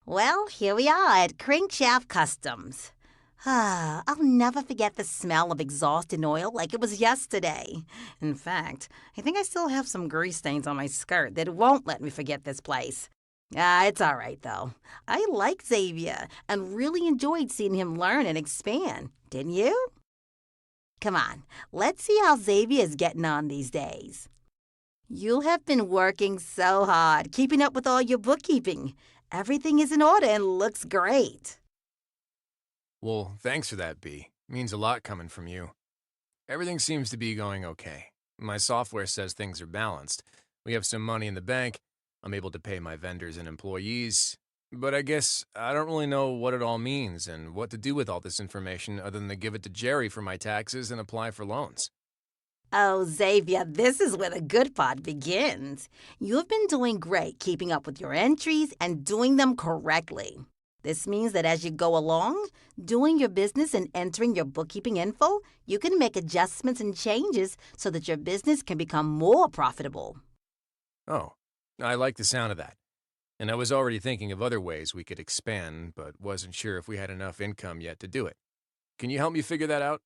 Well, here we are at Crankshaft Customs. I'll never forget the smell of exhaust and oil like it was yesterday. In fact, I think I still have some grease stains on my skirt that won't let me forget this place. It's all right, though. I like Xavier and really enjoyed seeing him learn and expand. Didn't you? Come on, let's see how Xavier is getting on these days. You have been working so hard, keeping up with all your bookkeeping. Everything is in order and looks great. Well, thanks for that, B. Means a lot coming from you. Everything seems to be going okay. My software says things are balanced. We have some money in the bank. I'm able to pay my vendors and employees. But I guess I don't really know what it all means and what to do with all this information other than to give it to Jerry for my taxes and apply for loans. Oh, Xavier, this is where the good part begins. You've been doing great keeping up with your entries and doing them correctly. This means that as you go along, doing your business and entering your bookkeeping info, you can make adjustments and changes so that your business can become more profitable. Oh, I like the sound of that. And I was already thinking of other ways we could expand, but wasn't sure if we had enough income yet to do it. Can you help me figure that out?